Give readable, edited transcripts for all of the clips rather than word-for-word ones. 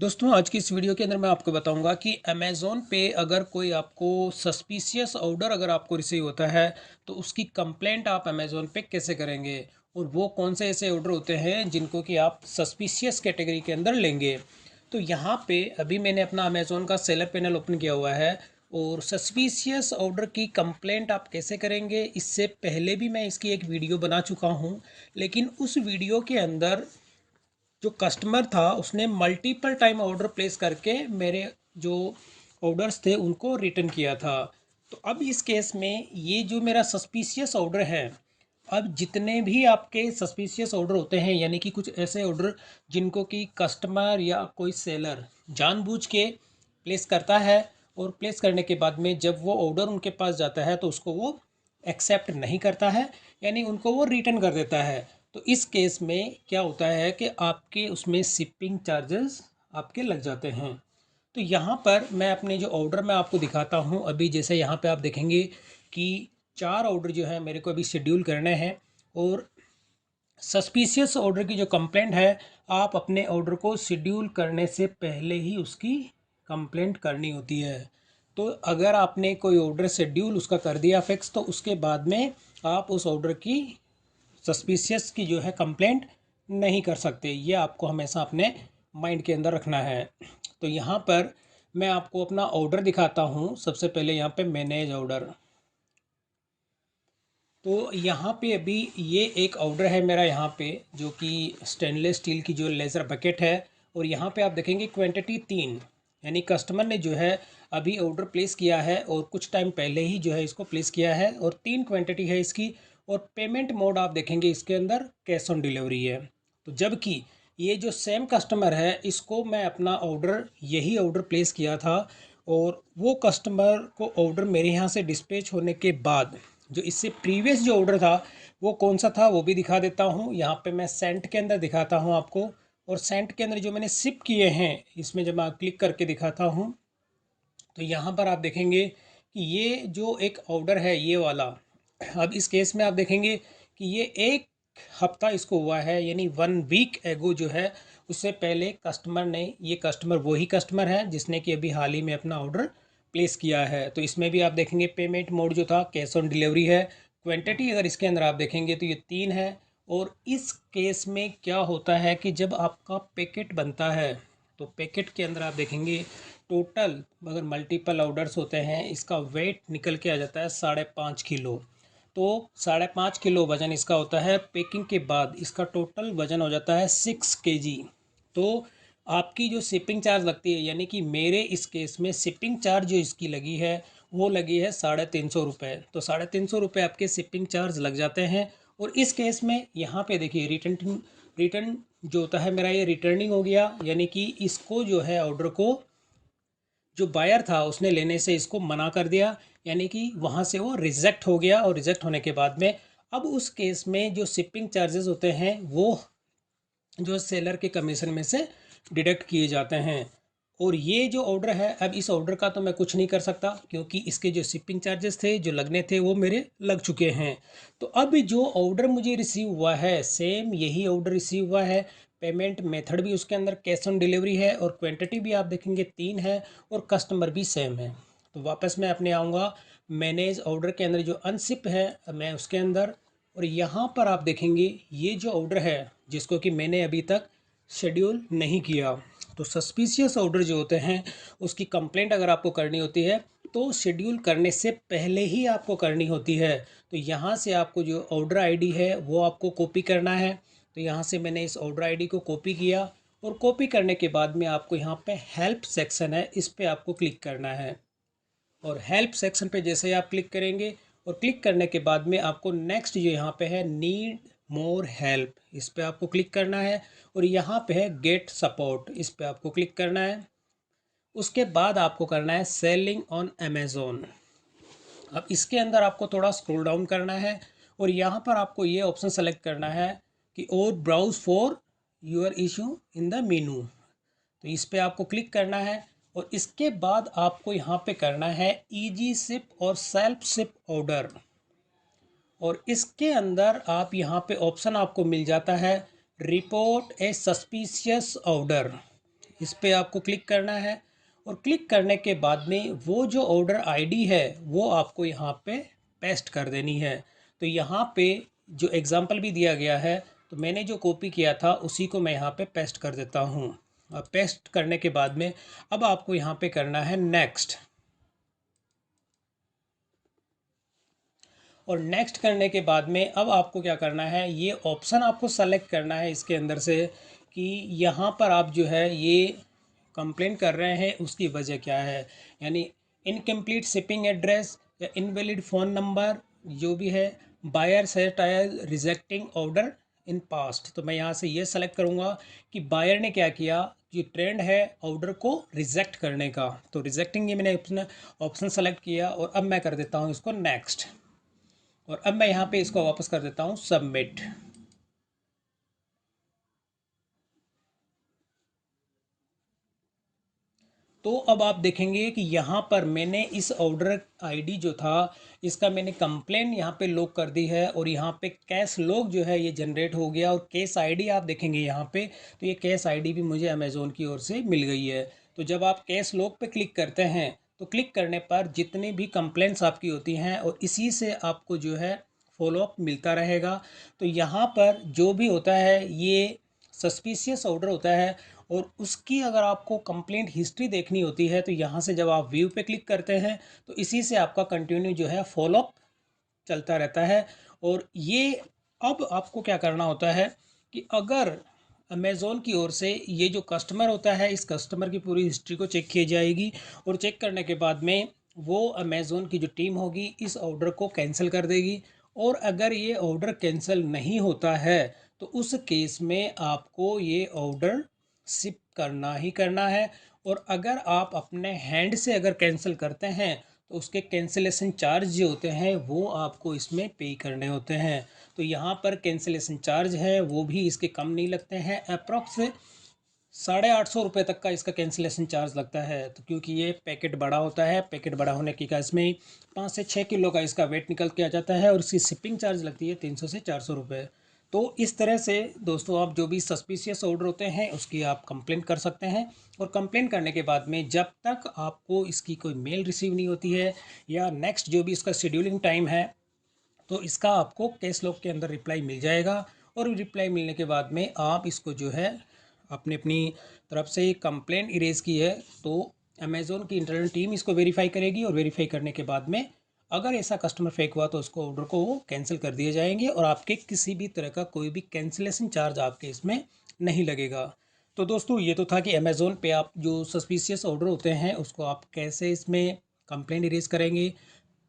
दोस्तों आज की इस वीडियो के अंदर मैं आपको बताऊंगा कि अमेज़ॉन पे अगर कोई आपको सस्पिशियस ऑर्डर अगर आपको रिसीव होता है तो उसकी कंप्लेंट आप अमेज़ॉन पे कैसे करेंगे और वो कौन से ऐसे ऑर्डर होते हैं जिनको कि आप सस्पिशियस कैटेगरी के अंदर लेंगे। तो यहाँ पे अभी मैंने अपना अमेज़ॉन का सेलर पैनल ओपन किया हुआ है और सस्पिशियस ऑर्डर की कंप्लेंट आप कैसे करेंगे इससे पहले भी मैं इसकी एक वीडियो बना चुका हूँ। लेकिन उस वीडियो के अंदर जो कस्टमर था उसने मल्टीपल टाइम ऑर्डर प्लेस करके मेरे जो ऑर्डर्स थे उनको रिटर्न किया था। तो अब इस केस में ये जो मेरा सस्पिशियस ऑर्डर है, अब जितने भी आपके सस्पिशियस ऑर्डर होते हैं यानी कि कुछ ऐसे ऑर्डर जिनको कि कस्टमर या कोई सेलर जानबूझ के प्लेस करता है और प्लेस करने के बाद में जब वो ऑर्डर उनके पास जाता है तो उसको वो एक्सेप्ट नहीं करता है, यानी उनको वो रिटर्न कर देता है। तो इस केस में क्या होता है कि आपके उसमें शिपिंग चार्जेस आपके लग जाते हैं। तो यहाँ पर मैं अपने जो ऑर्डर मैं आपको दिखाता हूँ अभी, जैसे यहाँ पे आप देखेंगे कि 4 ऑर्डर जो है मेरे को अभी शेड्यूल करने हैं। और सस्पिशियस ऑर्डर की जो कंप्लेंट है, आप अपने ऑर्डर को शेड्यूल करने से पहले ही उसकी कंप्लेंट करनी होती है। तो अगर आपने कोई ऑर्डर शेड्यूल उसका कर दिया फिक्स तो उसके बाद में आप उस ऑर्डर की सस्पिशियस की जो है कंप्लेंट नहीं कर सकते। ये आपको हमेशा अपने माइंड के अंदर रखना है। तो यहाँ पर मैं आपको अपना ऑर्डर दिखाता हूँ। सबसे पहले यहाँ पे मैनेज ऑर्डर, तो यहाँ पे अभी ये एक ऑर्डर है मेरा यहाँ पे, जो कि स्टेनलेस स्टील की जो लेज़र बकेट है। और यहाँ पे आप देखेंगे क्वांटिटी 3, यानी कस्टमर ने जो है अभी ऑर्डर प्लेस किया है और कुछ टाइम पहले ही जो है इसको प्लेस किया है और 3 क्वांटिटी है इसकी। और पेमेंट मोड आप देखेंगे इसके अंदर कैश ऑन डिलीवरी है। तो जबकि ये जो सेम कस्टमर है इसको मैं अपना ऑर्डर यही ऑर्डर प्लेस किया था और वो कस्टमर को ऑर्डर मेरे यहाँ से डिस्पैच होने के बाद जो इससे प्रीवियस जो ऑर्डर था वो कौन सा था वो भी दिखा देता हूँ। यहाँ पे मैं सेंट के अंदर दिखाता हूँ आपको। और सेंट के अंदर जो मैंने शिप किए हैं इसमें जब मैं क्लिक करके दिखाता हूँ तो यहाँ पर आप देखेंगे कि ये जो एक ऑर्डर है ये वाला, अब इस केस में आप देखेंगे कि ये एक हफ्ता इसको हुआ है, यानी 1 वीक एगो जो है उससे पहले कस्टमर ने, ये कस्टमर वही कस्टमर है जिसने कि अभी हाल ही में अपना ऑर्डर प्लेस किया है। तो इसमें भी आप देखेंगे पेमेंट मोड जो था कैश ऑन डिलीवरी है। क्वांटिटी अगर इसके अंदर आप देखेंगे तो ये 3 है। और इस केस में क्या होता है कि जब आपका पैकेट बनता है तो पैकेट के अंदर आप देखेंगे टोटल अगर मल्टीपल ऑर्डर्स होते हैं इसका वेट निकल के आ जाता है 5.5 किलो। तो 5.5 किलो वज़न इसका होता है। पैकिंग के बाद इसका टोटल वज़न हो जाता है 6 kg। तो आपकी जो शिपिंग चार्ज लगती है, यानी कि मेरे इस केस में शिपिंग चार्ज जो इसकी लगी है वो लगी है 350 रुपये। तो 350 रुपये आपके शिपिंग चार्ज लग जाते हैं। और इस केस में यहाँ पे देखिए रिटर्न रिटर्न जो होता है मेरा ये रिटर्निंग हो गया, यानी कि इसको जो है ऑर्डर को जो बायर था उसने लेने से इसको मना कर दिया, यानी कि वहाँ से वो रिजेक्ट हो गया। और रिजेक्ट होने के बाद में अब उस केस में जो शिपिंग चार्जेस होते हैं वो जो सेलर के कमीशन में से डिडक्ट किए जाते हैं। और ये जो ऑर्डर है, अब इस ऑर्डर का तो मैं कुछ नहीं कर सकता क्योंकि इसके जो शिपिंग चार्जेस थे जो लगने थे वो मेरे लग चुके हैं। तो अब जो ऑर्डर मुझे रिसीव हुआ है सेम यही ऑर्डर रिसीव हुआ है। पेमेंट मेथड भी उसके अंदर कैश ऑन डिलीवरी है और क्वांटिटी भी आप देखेंगे 3 है और कस्टमर भी सेम है। तो वापस मैं अपने आऊँगा मैनेज ऑर्डर के अंदर, जो अनशिप है मैं उसके अंदर। और यहाँ पर आप देखेंगे ये जो ऑर्डर है जिसको कि मैंने अभी तक शेड्यूल नहीं किया, तो सस्पिशियस ऑर्डर जो होते हैं उसकी कंप्लेंट अगर आपको करनी होती है तो शेड्यूल करने से पहले ही आपको करनी होती है। तो यहाँ से आपको जो ऑर्डर आईडी है वो आपको कॉपी करना है। तो यहाँ से मैंने इस ऑर्डर आईडी को कॉपी किया और कॉपी करने के बाद में आपको यहाँ पे हेल्प सेक्शन है इस पे आपको क्लिक करना है। और हेल्प सेक्शन पे जैसे ही आप क्लिक करेंगे और क्लिक करने के बाद में आपको नेक्स्ट जो यहाँ पे है नीड मोर हेल्प, इस पे आपको क्लिक करना है। और यहाँ पे है गेट सपोर्ट, इस पे आपको क्लिक करना है। उसके बाद आपको करना है सेलिंग ऑन अमेज़ोन। अब इसके अंदर आपको थोड़ा स्क्रॉल डाउन करना है और यहाँ पर आपको ये ऑप्शन सेलेक्ट करना है कि और browse for your issue in the menu. तो इस पे आपको क्लिक करना है और इसके बाद आपको यहाँ पे करना है इजी शिप और सेल्फ शिप ऑर्डर। और इसके अंदर आप यहाँ पे ऑप्शन आपको मिल जाता है रिपोर्ट ए सस्पिशियस ऑर्डर। इस पर आपको क्लिक करना है और क्लिक करने के बाद में वो जो ऑर्डर आईडी है वो आपको यहाँ पे पेस्ट कर देनी है। तो यहाँ पे जो एग्ज़ाम्पल भी दिया गया है, तो मैंने जो कॉपी किया था उसी को मैं यहाँ पे पेस्ट कर देता हूँ। अब पेस्ट करने के बाद में अब आपको यहाँ पे करना है नेक्स्ट, और नेक्स्ट करने के बाद में अब आपको क्या करना है, ये ऑप्शन आपको सेलेक्ट करना है इसके अंदर से कि यहाँ पर आप जो है ये कंप्लेंट कर रहे हैं उसकी वजह क्या है, यानी इनकम्प्लीट शिपिंग एड्रेस या इनवैलिड फ़ोन नंबर जो भी है, buyer set rejecting order in past. तो मैं यहाँ से ये सेलेक्ट करूँगा कि बायर ने क्या किया, ये ट्रेंड है ऑर्डर को रिजेक्ट करने का, तो रिजेक्टिंग ये मैंने ऑप्शन सेलेक्ट किया और अब मैं कर देता हूँ इसको नेक्स्ट, और अब मैं यहाँ पे इसको वापस कर देता हूँ सबमिट। तो अब आप देखेंगे कि यहाँ पर मैंने इस ऑर्डर आईडी जो था इसका मैंने कंप्लेन यहाँ पे लॉग कर दी है, और यहाँ पे कैश लॉग जो है ये जनरेट हो गया, और केस आईडी आप देखेंगे यहाँ पे, तो ये केस आईडी भी मुझे अमेज़ोन की ओर से मिल गई है। तो जब आप केस लॉग पे क्लिक करते हैं तो क्लिक करने पर जितनी भी कंप्लेंट्स आपकी होती हैं और इसी से आपको जो है फॉलोअप मिलता रहेगा। तो यहाँ पर जो भी होता है ये सस्पिशियस ऑर्डर होता है, और उसकी अगर आपको कंप्लेंट हिस्ट्री देखनी होती है तो यहाँ से जब आप व्यू पे क्लिक करते हैं तो इसी से आपका कंटिन्यू जो है फॉलोअप चलता रहता है। और ये अब आपको क्या करना होता है कि अगर अमेज़ोन की ओर से ये जो कस्टमर होता है इस कस्टमर की पूरी हिस्ट्री को चेक की जाएगी, और चेक करने के बाद में वो अमेज़ोन की जो टीम होगी इस ऑर्डर को कैंसिल कर देगी। और अगर ये ऑर्डर कैंसिल नहीं होता है तो उस केस में आपको ये ऑर्डर शिप करना ही करना है, और अगर आप अपने हैंड से अगर कैंसिल करते हैं तो उसके कैंसिलेशन चार्ज जो होते हैं वो आपको इसमें पे करने होते हैं। तो यहाँ पर कैंसिलेशन चार्ज है वो भी इसके कम नहीं लगते हैं, अप्रॉक्स 850 रुपये तक का इसका कैंसिलेशन चार्ज लगता है। तो क्योंकि ये पैकेट बड़ा होता है, पैकेट बड़ा होने की इसमें 5 से 6 किलो का इसका वेट निकल के आ जाता है, और इसकी शिपिंग चार्ज लगती है 300 से 400 रुपये। तो इस तरह से दोस्तों आप जो भी सस्पिशियस ऑर्डर होते हैं उसकी आप कंप्लेंट कर सकते हैं, और कंप्लेंट करने के बाद में जब तक आपको इसकी कोई मेल रिसीव नहीं होती है या नेक्स्ट जो भी इसका शेड्यूलिंग टाइम है तो इसका आपको केस लॉग के अंदर रिप्लाई मिल जाएगा, और रिप्लाई मिलने के बाद में आप इसको जो है अपनी अपनी तरफ से कंप्लेंट इरेज की है तो अमेज़ोन की इंटरनल टीम इसको वेरीफाई करेगी, और वेरीफाई करने के बाद में अगर ऐसा कस्टमर फेक हुआ तो उसको ऑर्डर को वो कैंसिल कर दिए जाएंगे, और आपके किसी भी तरह का कोई भी कैंसिलेशन चार्ज आपके इसमें नहीं लगेगा। तो दोस्तों ये तो था कि अमेज़ोन पे आप जो सस्पिशियस ऑर्डर होते हैं उसको आप कैसे इसमें कंप्लेंट इरेज करेंगे,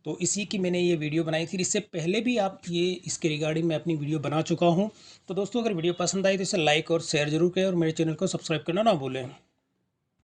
तो इसी की मैंने ये वीडियो बनाई थी। इससे पहले भी आप ये इसके रिगार्डिंग मैं अपनी वीडियो बना चुका हूँ। तो दोस्तों अगर वीडियो पसंद आई तो इसे लाइक और शेयर जरूर करें, और मेरे चैनल को सब्सक्राइब करना ना भूलें।